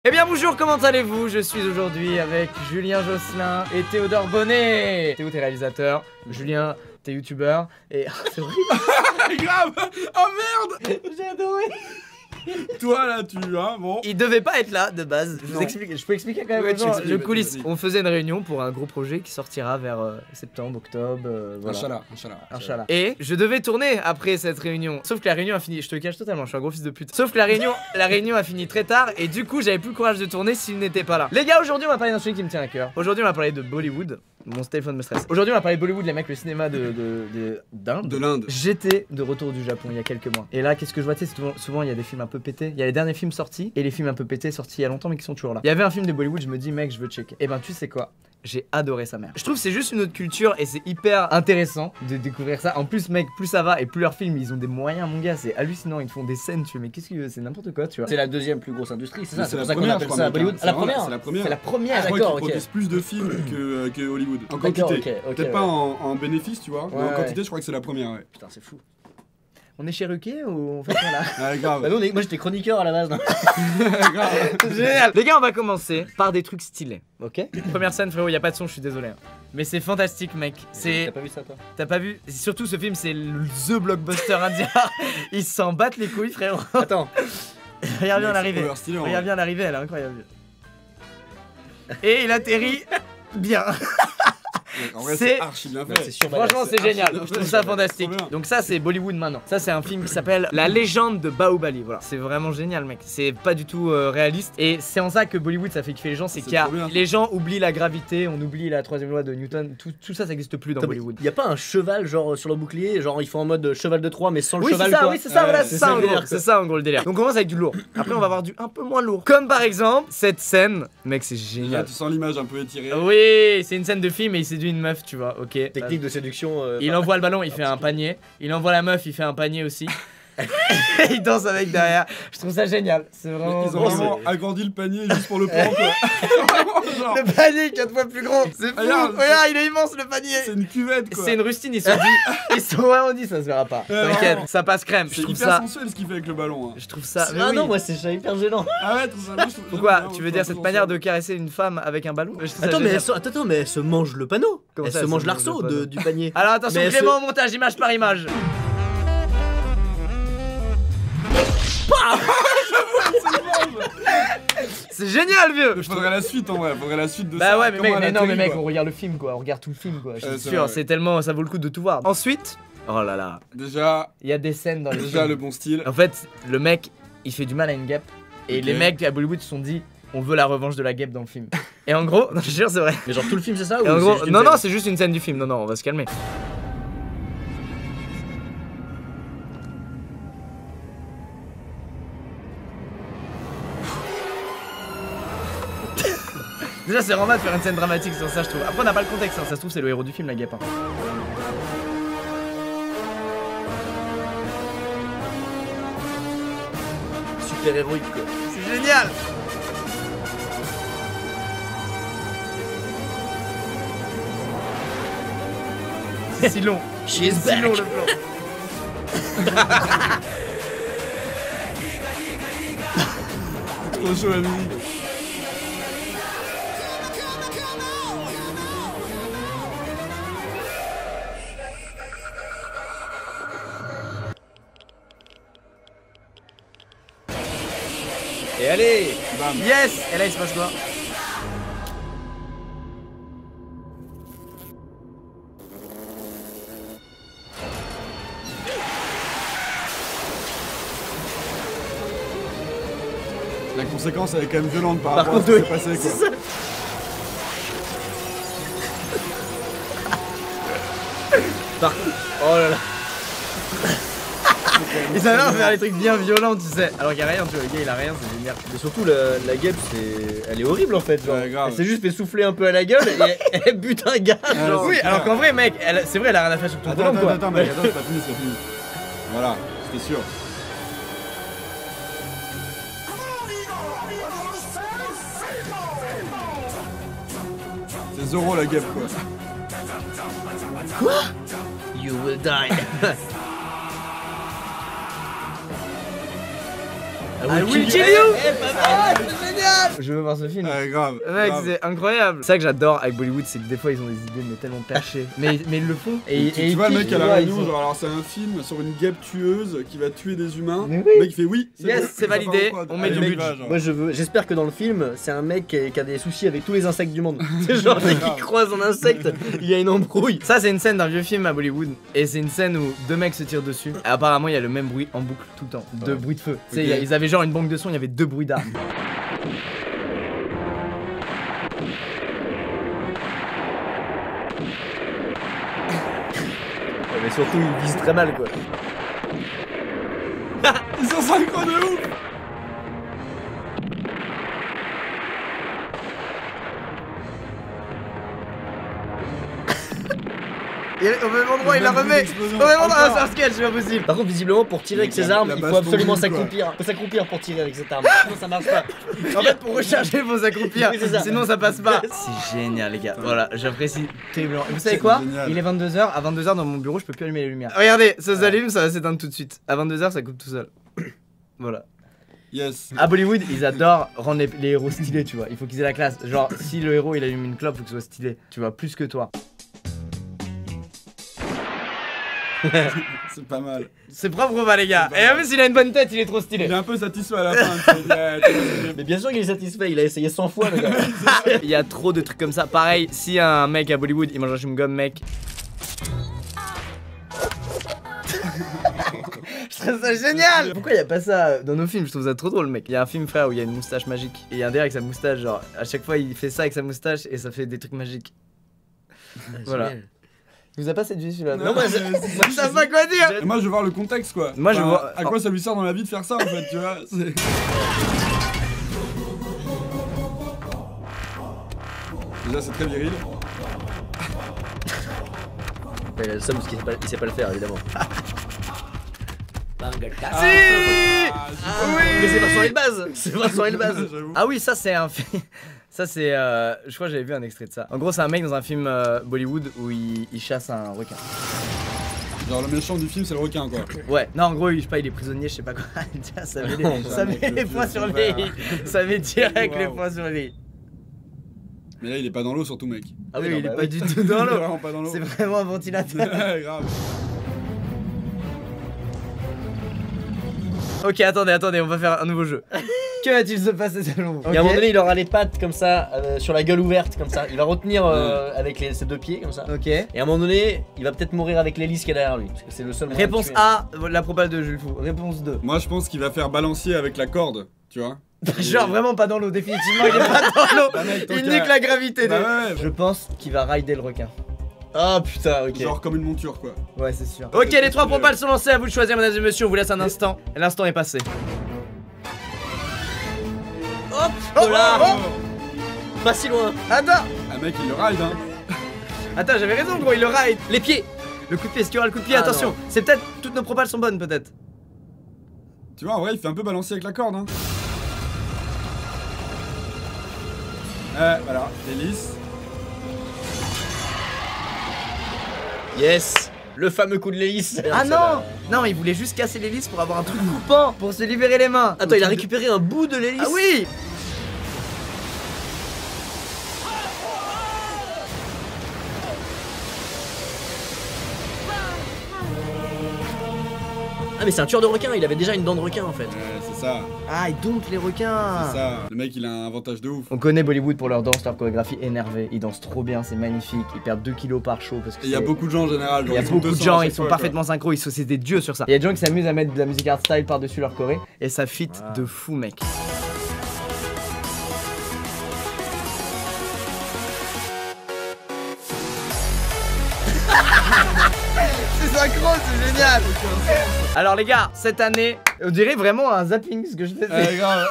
Eh bien bonjour, comment allez-vous? Je suis aujourd'hui avec Julien Josselin et Théodore Bonnet. Théo, t'es réalisateur, Julien, t'es youtubeur et... c'est horrible. Grave. Oh merde. J'ai adoré. Toi là tu bon. Il devait pas être là de base. Je vous explique, je peux expliquer quand même Ouais, aux gens le vas-y, coulisses. vas-y. On faisait une réunion pour un gros projet qui sortira vers septembre, octobre, voilà. Inch'Allah. Et je devais tourner après cette réunion. Sauf que la réunion a fini, je te le cache totalement, je suis un gros fils de pute. Sauf que la réunion a fini très tard et du coup j'avais plus le courage de tourner s'il n'était pas là. Les gars, aujourd'hui on va parler d'un sujet qui me tient à cœur. Aujourd'hui on va parler de Bollywood. Mon téléphone me stresse. Aujourd'hui on va parler de Bollywood, les mecs, le cinéma d'Inde. De l'Inde. J'étais de retour du Japon il y a quelques mois. Et là, qu'est-ce que je vois? Tu sais, souvent il y a des films un peu pétés. Il y a les derniers films sortis et les films un peu pétés sortis il y a longtemps mais qui sont toujours là. Il y avait un film de Bollywood, je me dis mec, je veux checker. Et ben tu sais quoi? J'ai adoré sa mère. Je trouve que c'est juste une autre culture et c'est hyper intéressant de découvrir ça. En plus mec, plus ça va et plus leurs films ils ont des moyens, mon gars, c'est hallucinant. Ils te font des scènes, tu vois, mais qu'est-ce que c'est n'importe quoi, tu vois. C'est la deuxième plus grosse industrie, c'est ça? C'est C'est la pour ça qu'on première, appelle je crois, ça mec, Bollywood. hein. C'est la première. C'est la première. C'est la première, Je crois d'accord, qu'ils ok. produisent plus de films que Hollywood. En D'accord, quantité. ok, Peut-être pas en bénéfice, tu vois. Mais en Ouais. quantité, je crois que c'est la première, ouais. Putain, c'est fou. On est chez Ruquier ou on fait quoi là? Ouais, grave. Bah, nous, moi j'étais chroniqueur à la base. Non C'est génial. Les gars, on va commencer par des trucs stylés, ok? Première scène, frérot, y a pas de son, je suis désolé. Hein. Mais c'est fantastique, mec. C'est. T'as pas vu ça, toi? T'as pas vu? Surtout ce film, c'est the blockbuster indien. Ils s'en battent les couilles, frérot. Attends. Regarde bien Mec, l'arrivée. c'est over stylé, en Regarde vrai. bien l'arrivée, elle est incroyable. Et il atterrit bien. En vrai, C'est- c'est archi bien fait. C'est sûr. Franchement, c'est archi génial. bien Je fait, trouve ça c'est fantastique. trop bien. Donc ça, c'est Bollywood maintenant. Ça, c'est un film qui s'appelle La légende de Bahubali. Voilà, c'est vraiment génial, mec. C'est pas du tout réaliste. Et c'est en ça que Bollywood, ça fait kiffer les gens. C'est C'est qu'il y a trop bien. les gens oublient la gravité, on oublie la troisième loi de Newton. Tout ça, ça existe plus dans Bollywood. Y a pas un cheval genre sur le bouclier, genre ils font en mode cheval de Troie mais sans le Oui, cheval c'est ça, quoi. oui, c'est ça, voilà, c'est c'est ça ça, le en gros. délire, C'est ça, en gros, le délire. Donc, on commence avec du lourd. Après, on va avoir du un peu moins lourd. Comme par exemple, cette scène. Mec, c'est Là, génial. tu sens l'image un peu étirée. Oui, c'est une scène de film et il séduit une meuf, tu vois, ok. Technique de séduction. Il envoie le ballon, il fait un panier. Il envoie la meuf, il fait un panier aussi. Il danse avec derrière. Je trouve ça génial. C'est vraiment. Ils ont gros, vraiment agrandi le panier juste pour le prendre, quoi. Vraiment, genre, Le panier 4 fois plus gros. C'est fou. Regarde, Regarde, il est immense le panier. c'est une cuvette, quoi. C'est une rustine, ils se sont dit. Ils se sont vraiment dit, ça se verra pas. T'inquiète, vraiment. ça passe crème. Je C'est trouve hyper ça. sensuel ce qu'il fait avec le ballon. Hein. Je trouve ça. mais Ah oui. non, moi c'est hyper gênant. Ah ouais, tout ça. moi, je trouve- Pourquoi? j'aime bien, Tu moi, veux je dire trouve cette ça manière sensuel. de caresser une femme avec un ballon? Je trouve ça Attends, génial. mais elle se mange le panneau. Comment Elle ça, se elle mange se l'arceau mange le panneau du panier. Alors attention, Mais Clément, au montage, image par image. C'est génial, vieux! Il faudrait la suite en vrai, faudrait la suite de Bah ça. ouais, mais Comment mec, elle mais non, mais atterrit, mec, quoi. on regarde le film quoi, on regarde tout le film quoi. Je suis c'est sûr, vrai. c'est tellement, ça vaut le coup de tout voir. Ensuite, oh là là, Déjà, il y a des scènes dans les déjà films. le bon style. En fait, le mec, il fait du mal à une guêpe. Et Ok. les mecs à Bollywood se sont dit, on veut la revanche de la guêpe dans le film. Et en gros, non, je te jure, c'est vrai. Mais genre tout le film c'est ça Et ou en c'est gros, juste une non, scène non, c'est juste une scène du film. Non, non, on va se calmer. Déjà, c'est vraiment mal de faire une scène dramatique sur ça, je trouve. Après, on n'a pas le contexte, hein. Ça se trouve, c'est le héros du film, la guêpe. Hein. super héroïque quoi. C'est génial! C'est si long. She's C'est si long back. le plan. Trop chaud la musique. Et allez! Bam. Yes! Et là, il se passe quoi? La conséquence elle est quand même violente par Par rapport contre, à ce qui oui, s'est passé quoi. c'est ça. Par contre, oh là là. Ils savent faire des trucs bien violents, tu sais. Alors qu'il y a rien, tu vois, le gars il a rien, c'est génial. Mais surtout la guêpe elle est horrible en fait genre. Ouais, grave. Elle s'est juste fait souffler un peu à la gueule et elle bute un gars genre. Oui, alors qu'en vrai, mec, c'est vrai, elle a rien à faire sur ton Attends, volant, quoi. attends, mec, attends, c'est pas fini, c'est pas fini. Voilà, c'était sûr. C'est Zoro la guêpe quoi. You will die. I will kill you! Eh, pas mal. génial. Je veux voir ce film. Ouais, grave. Mec, grave. c'est incroyable. C'est ça que j'adore avec Bollywood, c'est que des fois ils ont des idées mais tellement perchées. mais ils le font. Et Tu vois le mec à la vois, réunion, ils ont- genre alors c'est un film sur une guêpe tueuse qui va tuer des humains. Mais Le oui. mec il fait oui. Yes, bon, c'est ça validé, part en prod. on met Allez, du mec, budget. va, genre. Moi j'espère que dans le film, c'est un mec qui a des soucis avec tous les insectes du monde. C'est genre dès qu'il croise un insecte, il y a une embrouille. Ça c'est une scène d'un vieux film à Bollywood et c'est une scène où deux mecs se tirent dessus. Et apparemment il y a le même bruit en boucle tout le temps, deux bruits de feu. Tu sais, Ok. ils avaient genre une banque de sons, il y avait deux bruits d'armes. Ouais, mais surtout il vise très mal quoi. Ils sont synchro de ouf. Et au même endroit il la Même remet. explosion. Au même endroit, ah, Encore. c'est un sketch, c'est pas possible. Par contre visiblement pour tirer avec La- ses armes, la il base faut absolument pour lui, quoi. s'accroupir. Faut s'accroupir pour tirer avec cette arme. Sinon ça marche pas. En fait pour recharger faut s'accroupir, Oui, c'est ça. sinon ça passe pas. C'est génial les gars, voilà, j'apprécie terriblement. Et vous savez C'est quoi? génial. Il est 22h, à 22h dans mon bureau je peux plus allumer les lumières. Regardez, ça s'allume, ça va s'éteindre tout de suite. À 22h ça coupe tout seul. Voilà. Yes. À Bollywood, ils adorent rendre les héros stylés, tu vois. Il faut qu'ils aient la classe. Genre, si le héros il allume une clope, faut qu'il soit stylé, tu vois, plus que toi. C'est pas mal. C'est propre ou pas, les gars? Et en plus, il a une bonne tête, il est trop Il stylé. est un peu satisfait à la fin. tu sais, Mais bien sûr qu'il est satisfait, il a essayé 100 fois le gars. Il y a trop de trucs comme ça. Pareil, si un mec à Bollywood il mange un chewing-gum, mec. Je trouve ça génial! Pourquoi il y a pas ça dans nos films? Je trouve ça trop drôle, mec. Il y a un film, frère, où il y a une moustache magique. Et il y a un délire avec sa moustache, genre, à chaque fois il fait ça avec sa moustache et ça fait des trucs magiques. Voilà. Il vous a pas séduit celui-là? Non, moi, mais je sais pas quoi dire! Et moi je veux voir le contexte quoi. Moi, je vois- À quoi ça lui sert dans la vie de faire ça en fait, tu vois. Déjà c'est très viril. Il a le seum parce qu'il sait pas le faire évidemment. Si! Mais c'est Vincent Elbaz. C'est Vincent Elbaz. J'avoue. Ah oui, ça c'est un film. Ça c'est. Je crois que j'avais vu un extrait de ça. En gros, c'est un mec dans un film Bollywood où il chasse un requin. Genre le méchant du film c'est le requin quoi. Ouais, non, en gros, je sais pas, il est prisonnier, je sais pas quoi. Tiens, ça met, Non, ça met mec, les le points film, sur c'est les. ouvert. Ça met direct les Waouh. points sur les. Mais là il est pas dans l'eau surtout mec. Ah oui, Oui, non, il est bah pas oui. du tout Il dans est l'eau. vraiment pas dans l'eau. C'est vraiment un ventilateur. Ouais, grave. Ok, attendez, on va faire un nouveau jeu. Que va-t-il se passer selon vous? Et à un moment donné, il aura les pattes comme ça, sur la gueule ouverte comme ça. Il va retenir avec ses deux pieds comme ça. Ok. Et à un moment donné, il va peut-être mourir avec l'hélice qui est derrière lui. Parce que c'est le seul moyen de Réponse tuer. A, la propale de Jules Fou. Réponse 2. Moi je pense qu'il va faire balancier avec la corde, tu vois. Genre vraiment pas dans l'eau, définitivement, il est pas dans l'eau. Bah, mec, tant Il qu'à- nique la gravité. Bah de- ouais, Je pense qu'il va rider le requin. Ah putain, ok. genre comme une monture quoi. Ouais, c'est sûr. Ok, les trois propales sont lancées, à vous de choisir, mesdames et messieurs. On vous laisse un instant. Et l'instant est passé. Hop Oh, là oh, Pas si loin. Attends, Ah mec il le ride hein. attends, j'avais raison, gros, il le ride. Les pieds. Le coup de pied, est-ce qu'il y aura le coup de pied? Ah, Attention, non. c'est peut-être. Toutes nos propales sont bonnes, peut-être. Tu vois en vrai il fait un peu balancer avec la corde hein. Voilà, l'hélice. Yes. Le fameux coup de l'hélice. Ah non! Non, il voulait juste casser l'hélice pour avoir un truc coupant pour se libérer les mains. Attends, il a récupéré un bout de l'hélice. Ah oui! Ah mais c'est un tueur de requin, il avait déjà une dent de requin en fait. Ouais, c'est ça, Ah, il dompte les requins! c'est ça. Le mec il a un avantage de ouf. On connaît Bollywood pour leur danse, leur chorégraphie énervée. Ils dansent trop bien, c'est magnifique. Ils perdent 2 kilos par show parce que Et il y a c'est- beaucoup de gens en général. Il y a genre, ils sont beaucoup de 200 gens, à ils chaque sont fois, parfaitement synchro, ils sont c'est des dieux sur ça. Il y a des gens qui s'amusent à mettre de la musique hardstyle par-dessus leur choré et ça fit de fou, mec. C'est synchro, c'est génial. Alors les gars, cette année, on dirait vraiment un zapping ce que je fais. quoi. Grave,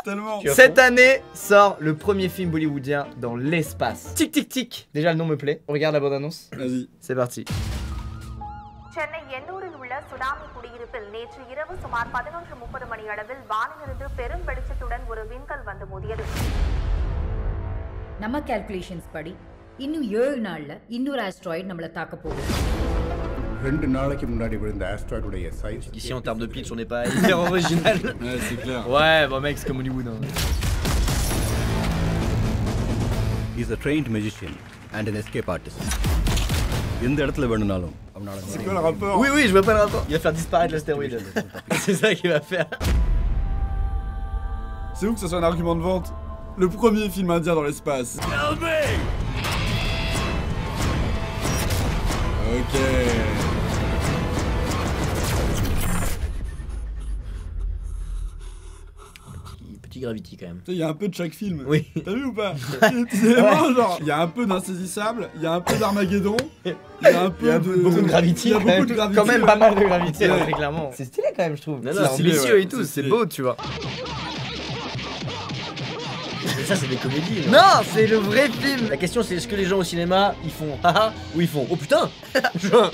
tellement. Cette année sort le premier film bollywoodien dans l'espace. Tic tic tic. Déjà le nom me plaît. On regarde la bande-annonce. Vas-y. C'est parti. Chennai எண்ணூரில் உள்ள சுனாமி குடியிருப்பில் நேற்று இரவு சுமார் 11:30 மணி அளவில் வானிலிருந்து பெரும் வெளிச்சத்துடன் ஒரு விண்கல் வந்து மோதியது. நம்ம கேல்குலேஷன்ஸ் படி இன்னும் 7 நாள்ல இன்னொரு ஆஸ்ட்ராய்டு நம்மள தாக்க போகுது. 2 நாளைக்கு முன்னாடி விழுந்த ஆஸ்ட்ராய்டுடைய size Ici en termes de pitch on n'est pas hyper original. Ouais, c'est clair. Ouais, bon mec, c'est comme Hollywood. Hein. He's a trained magician and an escape artist. எந்த இடத்துல வேணும்னாலும் அவனால C'est quoi le rapport? Oui, je vois pas le rapport. Il va faire disparaître l'astéroïde. C'est ça qu'il va faire. C'est où que ça soit un argument de vente? Le premier film indien dans l'espace. Ok. Petit Gravity quand même. Tu sais, il y a un peu de chaque film. Oui. T'as vu ou pas? C'est vraiment genre, il y a un peu d'Insaisissable, il y a un peu d'Armageddon, il y a un peu de... beaucoup de Gravity. Il y a beaucoup de Gravity. Quand même pas mal de gravité, Ouais. très clairement. C'est stylé quand même, je trouve. Non, C'est non, stylé, ambitieux ouais, et tout, c'est c'est stylé. beau, tu vois. Mais ça, c'est des comédies. Non, c'est le vrai film. La question, c'est est-ce que les gens au cinéma, ils font haha ou ils font oh putain. Genre.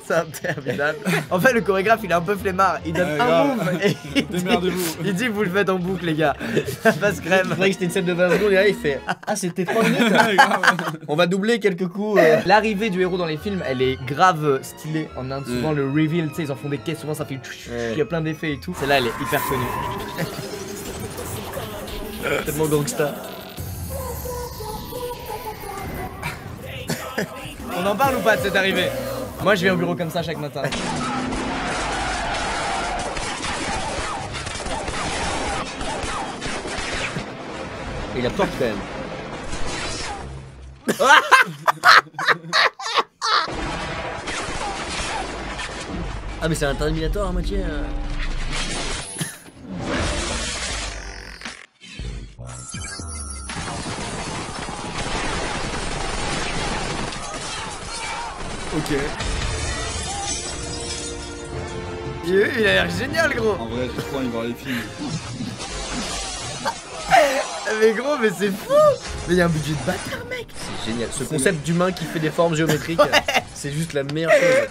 C'est interminable. En fait, le chorégraphe, il est un peu flemmard. Il donne Ouais, un grave. move et Démerdez-vous. il dit vous le faites en boucle, les gars. Ça passe Il crème. faudrait que c'était une scène de 20 secondes et là il fait ah c'était 3 minutes. Ouais, grave. On va doubler quelques coups. L'arrivée du héros dans les films, elle est grave stylée. En Inde, souvent le reveal, tu sais, ils en font des caisses, souvent ça fait il y a plein d'effets et tout. Celle-là, elle est hyper connue. Tellement gangsta. On en parle ou pas de cette arrivée? Moi, je vais au bureau comme ça chaque matin. Et il apporte quand même. Ah mais c'est un Terminator à moitié. Ok. Il a l'air génial, gros. En vrai, je crois y voir les films. Mais gros, mais c'est fou. Mais il y a un budget de bâtard, mec. C'est génial. Ce concept d'humain qui fait des formes géométriques, c'est juste la meilleure chose.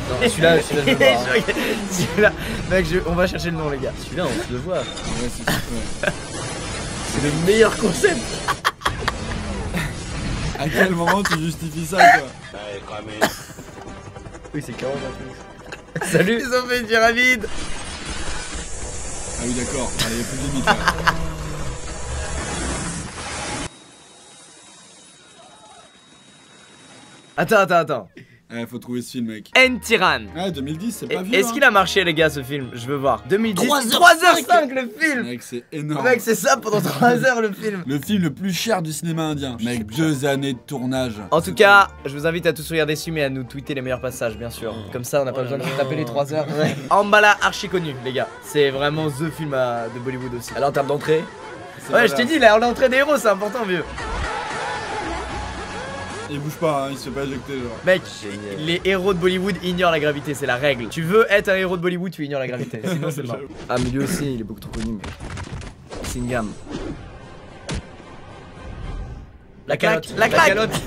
Non, celui-là, je le vois. Hein. Celui-là, mec, on va chercher le nom, les gars. Celui-là, on se le voit. En vrai, c'est super. C'est le meilleur concept. À quel moment tu justifies ça, quoi? Oui, c'est 40 en plus. Salut. Ils ont fait une pyramide. Ah oui, d'accord. Allez, il y a plus de limite, là. Attends. Faut trouver ce film, mec. N-Tyran. Ah, 2010, c'est pas vieux. Est-ce qu'il a marché, les gars, ce film? Je veux voir. 2010, 3h05 le film. Mec, c'est énorme. Mec, c'est ça pendant 3 heures le film. Le film le plus cher du cinéma indien. Mec, 2 années de tournage. En tout cas, je vous invite à tous regarder ce film et à nous tweeter les meilleurs passages, bien sûr. Comme ça, on n'a pas besoin de se taper les 3 heures. Ambala, archi connu, les gars. C'est vraiment the film de Bollywood aussi. Alors en termes d'entrée, Ouais, je t'ai dit, là, on est entrée des héros, c'est important, vieux. Il bouge pas, hein, il se fait pas éjecter, genre. Mec, les héros de Bollywood ignorent la gravité, c'est la règle. Tu veux être un héros de Bollywood, tu ignores la gravité. Sinon, c'est mort. Ah, mais lui aussi, il est beaucoup trop connu, mec. Singham. la calotte. La calotte.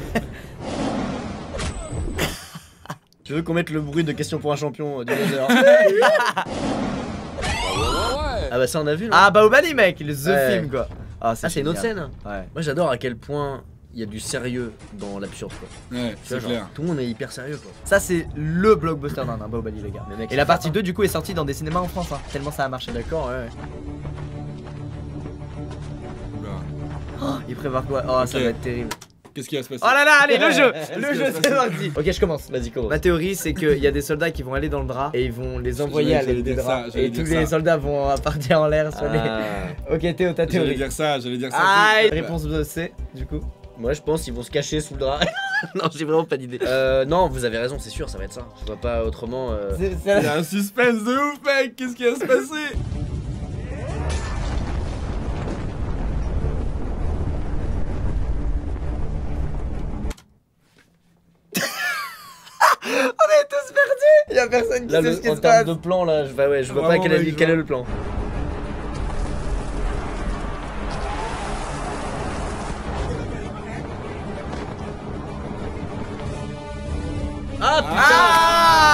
Tu veux qu'on mette le bruit de question pour un champion du 11h? Ah bah ça on a vu là. Ah, Bahubali, mec, le The Ouais. Film, quoi. Ah, C'est une autre génial. scène. Ouais. Moi j'adore à quel point il y a du sérieux dans l'absurde quoi. Ouais, Tu c'est vois, genre, clair. tout le monde est hyper sérieux quoi. Ça, c'est le blockbuster d'un Bahubali, les gars. Mais mec, Et la c'est partie fort, 2, du coup, est sortie dans des cinémas en France, hein, tellement ça a marché. D'accord, ouais. Oula. Il prépare quoi? Oh, ça Ok. va être terrible. Qu'est-ce qui va se passer? Oh là là, allez, le jeu! Qu'est-ce Le qui jeu, va se c'est passer parti! Ok, je commence, vas-y commence. Ma théorie, c'est qu'il y a des soldats qui vont aller dans le drap et ils vont les envoyer à J'allais l'aide des dire draps. ça, j'allais Et tous dire les ça. soldats vont partir en l'air sur les. Ah. Ok, Théo, ta J'allais théorie. dire ça, j'allais dire ça. Aïe! Voilà. Réponse C, du coup. Moi je pense qu'ils vont se cacher sous le drap. Non, j'ai vraiment pas d'idée. Non, vous avez raison, c'est sûr, ça va être ça. Je vois pas autrement. C'est Il y a un suspense de ouf, mec. Qu'est-ce qui va se passer? On est tous perdus! Y'a personne qui Là, sait ce qui en se termes passe. de plan, là, je vois pas Vraiment, quel mec, est le plan. Ah putain!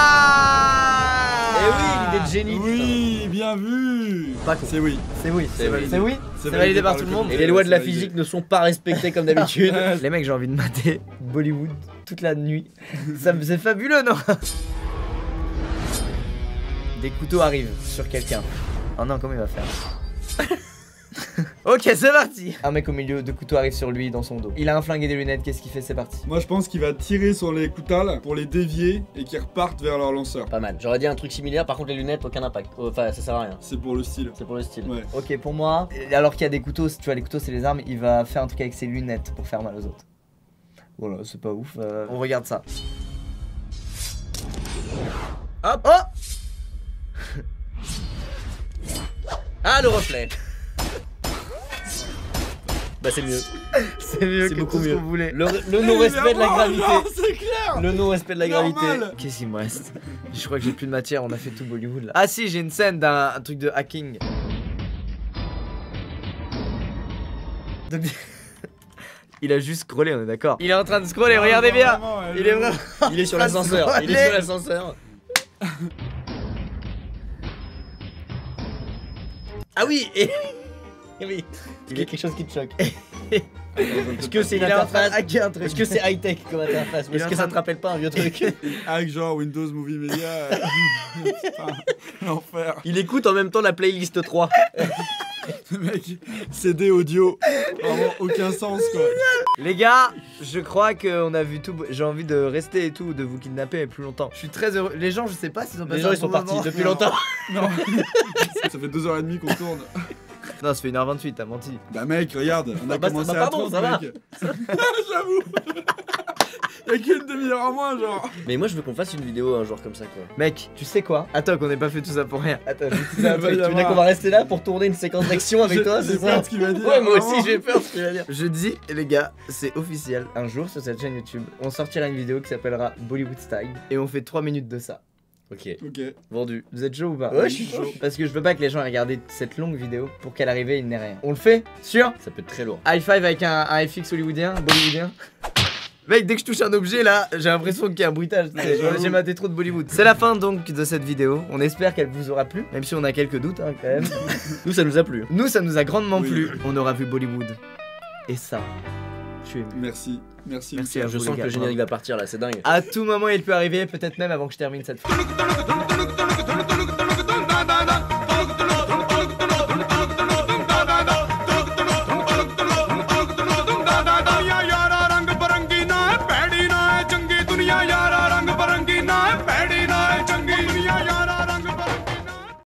Ah! Eh oui, il est de génie. Oui, bien vu. Pas con. C'est oui. C'est oui, C'est validé. C'est oui, c'est validé par tout le monde. Et les lois de la C'est validé. physique ne sont pas respectées comme d'habitude. Les mecs, j'ai envie de mater Bollywood toute la nuit. C'est fabuleux, non? Des couteaux arrivent sur quelqu'un. Oh non, comment il va faire? Ok, c'est parti. Un mec au milieu, 2 couteaux arrivent sur lui dans son dos. Il a un flingue et des lunettes, qu'est-ce qu'il fait? C'est parti. Moi je pense qu'il va tirer sur les couteaux pour les dévier et qu'ils repartent vers leur lanceur. Pas mal. J'aurais dit un truc similaire, par contre les lunettes, aucun impact. Enfin, ça sert à rien. C'est pour le style. C'est pour le style. Ouais. Ok, pour moi, alors qu'il y a des couteaux, tu vois, les couteaux c'est les armes, il va faire un truc avec ses lunettes pour faire mal aux autres. Voilà, c'est pas ouf. On regarde ça. Hop, oh. Ah, le reflet. Bah c'est mieux. C'est mieux C'est que beaucoup tout ce mieux. qu'on voulait. Le non-respect de la gravité. Non, c'est clair. Le non-respect de la gravité. Normal. Qu'est-ce qu'il me reste? Je crois que j'ai plus de matière, on a fait tout Bollywood là. Ah si, j'ai une scène d'un truc de hacking. Donc, il a juste scrollé, on est d'accord. Il est en train de scroller, regardez bien. Il est vraiment. Il est sur l'ascenseur. Il est sur l'ascenseur. Ah oui. Oui. Il y a quelque chose qui te choque. Est-ce que c'est une Il est en train interface? de hacker un truc. Est-ce que c'est high-tech comme interface? Ou Il est est-ce en que train ça te rappelle pas un vieux truc? Avec genre Windows Movie Media. Putain, l'enfer. Il écoute en même temps la playlist 3. Le mec, CD audio. Vraiment aucun sens quoi. Les gars, je crois qu'on a vu tout. J'ai envie de rester et tout, de vous kidnapper plus longtemps. Je suis très heureux. Les gens, je sais pas s'ils ont passé Les gens un ils sont bon partis moment. depuis Non. longtemps. Non. Ça fait 2h30 qu'on tourne. Non, ça fait 1h28, t'as menti. Bah mec, regarde, on a Bah, commencé bah, à pardon, 30 ça va. mec. J'avoue. Y'a qu'une demi-heure en moins genre. Mais moi je veux qu'on fasse une vidéo un jour comme ça quoi. Mec, tu sais quoi? Attends, qu'on ait pas fait tout ça pour rien. Attends, je vais te dire un Va truc. y Tu veux dire avoir- qu'on va rester là pour tourner une séquence d'action avec toi, J'ai c'est peur ça? de ce qu'il va dire. Ouais, moi aussi vraiment. j'ai peur de ce qu'il va dire. Je dis, les gars, c'est officiel. Un jour sur cette chaîne YouTube, on sortira une vidéo qui s'appellera Bollywood Style et on fait 3 minutes de ça. Ok, Ok. vendu. Vous êtes chaud ou pas? Ouais, je suis chaud. Parce que je veux pas que les gens aient regardé cette longue vidéo pour qu'à l'arrivée il n'ait rien. On le fait? Sûr? Ça peut être très lourd. High five avec un FX hollywoodien, bollywoodien. Mec, dès que je touche un objet là, j'ai l'impression qu'il y a un bruitage. J'ai maté trop de Bollywood. C'est la fin donc de cette vidéo. On espère qu'elle vous aura plu, même si on a quelques doutes hein, quand même. Nous ça nous a plu. Nous, ça nous a grandement Oui. plu. On aura vu Bollywood. Et ça, je suis ému. Merci. Merci. Merci à Je vous, sens les que gars. le générique va partir là, c'est dingue. À tout moment, il peut arriver, peut-être même avant que je termine cette.